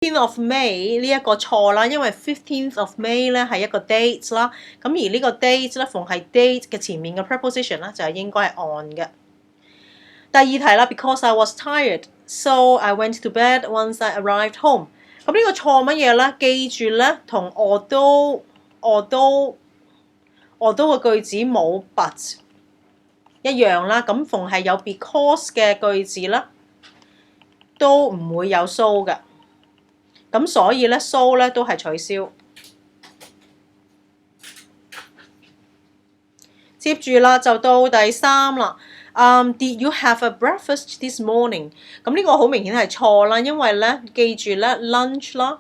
15th of May 呢一個錯啦，因為 15th of May 咧係一個 date 啦，咁而呢個 date 咧逢係 date 嘅前面嘅 preposition 咧就係應該係 on 嘅。第二題啦 ，because I was tired, so I went to bed once I arrived home。咁呢個錯乜嘢咧？記住咧，同 although 嘅句子冇 but 一樣啦。咁逢係有 because 嘅句子咧，都唔會有 so 嘅。咁所以咧 so 咧都係取消。接住啦，就到第三啦。Did you have a breakfast this morning？ 咁呢個好明顯係錯啦，因為咧記住咧 lunch 啦，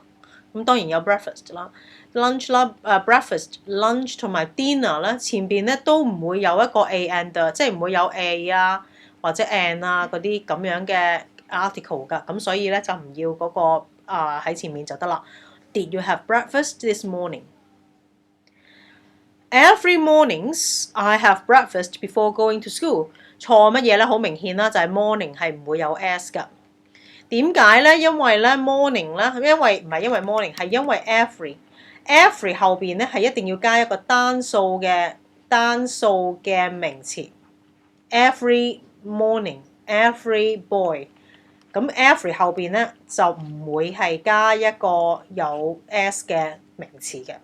咁當然有 breakfast 啦，lunch 啦breakfast、lunch 同埋 dinner 咧前邊咧都唔會有一個 a and， 即係唔會有 a 啊或者 and 啊嗰啲咁樣嘅 article 㗎，咁所以咧就唔要嗰個喺前面就得啦。Did you have breakfast this morning？Every mornings I have breakfast before going to school。錯乜嘢咧？好明顯啦，就係 morning 係唔會有 s 㗎。點解咧？因為咧 morning 咧，因為 morning 係因為 every 後邊咧係一定要加一個單數嘅名詞。Every morning，every boy。咁 every 後邊咧就唔會係加一個有 s 嘅名詞嘅。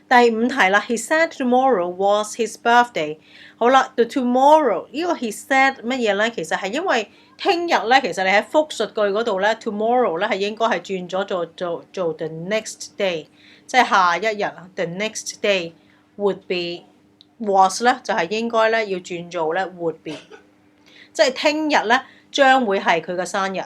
第五題啦 ，He said tomorrow was his birthday。好啦，到 tomorrow 呢個 he said 乜嘢咧？其實係因為聽日咧，其實你喺複述句嗰度咧 ，tomorrow 咧係應該係轉咗做 the next day， 即係下一日啊。The next day would be was 咧就係應該咧要轉做咧 would be， 即係聽日咧將會係佢嘅生日。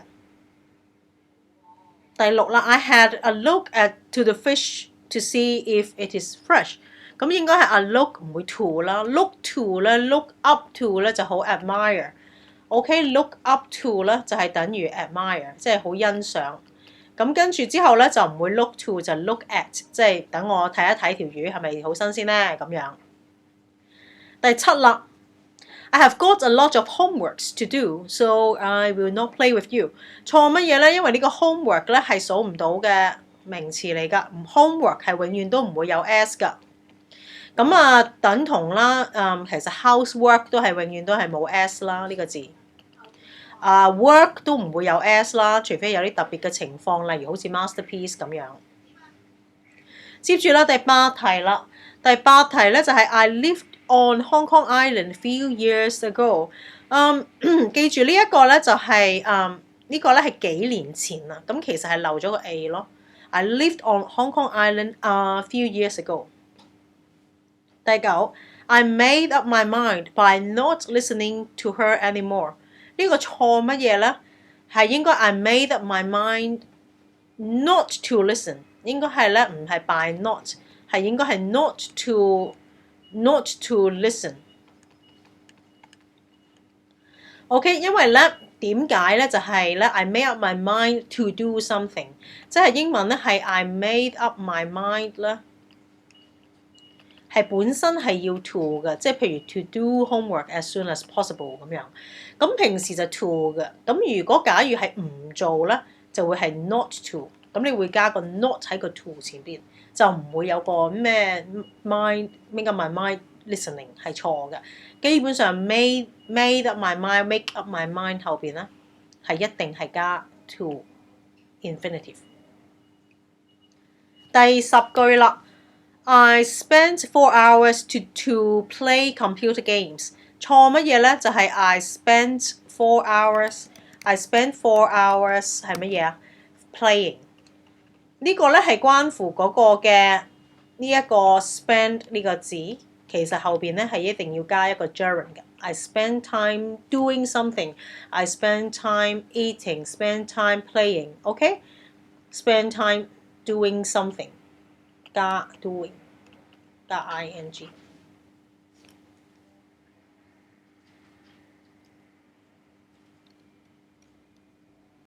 第六啦 ，I had a look to the fish。To see if it is fresh， 咁應該係 a look 唔會 to 啦 ，look to 咧 ，look up to 咧就好 admire。OK，look up to 咧就係等於 admire， 即係好欣賞。咁跟住之後咧就唔會 look to 就 look at， 即係等我睇一睇條魚係咪好新鮮咧咁樣。第七啦 ，I have got a lot of homeworks to do, so I will not play with you。錯乜嘢咧？因為呢個 homework 咧係數唔到嘅名詞嚟㗎，homework 係永遠都唔會有 s 㗎。咁等同啦，其實 housework 都係永遠都係冇 s 啦呢個字。work 都唔會有 s 啦，除非有啲特別嘅情況，例如好似 masterpiece 咁樣。接住啦，第八題啦，第八題咧就係 I lived on Hong Kong Island few years ago。記住呢一個咧就係呢個咧係幾年前啦，咁其實係漏咗個 a 咯。I lived on Hong Kong Island a few years ago。第九 ，I made up my mind by not listening to her anymore。呢個錯乜嘢咧？係應該 I made up my mind not to listen， 應該係咧唔係 by not， 係應該係 not to listen。OK， 因為咧。點解咧？就係咧，I made up my mind to do something， 即係英文咧係 I made up my mind 咧，係本身係要 to 嘅，即係譬如 to do homework as soon as possible 咁樣。咁平時就 to 嘅，咁如果假如係唔做咧，就會係 not to， 咁你會加個 not 喺個 to 前邊，就唔會有個咩 mind make up my mind listening 係錯嘅。基本上 made up my mind make up my mind 後邊咧係一定係加 to infinitive。第十句啦 ，I spent 4 hours to play computer games。錯乜嘢咧？就係 I spent 4 hours。I spent 4 hours 係乜嘢啊 ？Playing。呢個咧係關乎嗰個嘅呢一個 spend 呢個字。其實後邊咧係一定要加一個 gerund 嘅。I spend time doing something. I spend time eating. Spend time playing. OK? Spend time doing something. 加 doing 加 ing。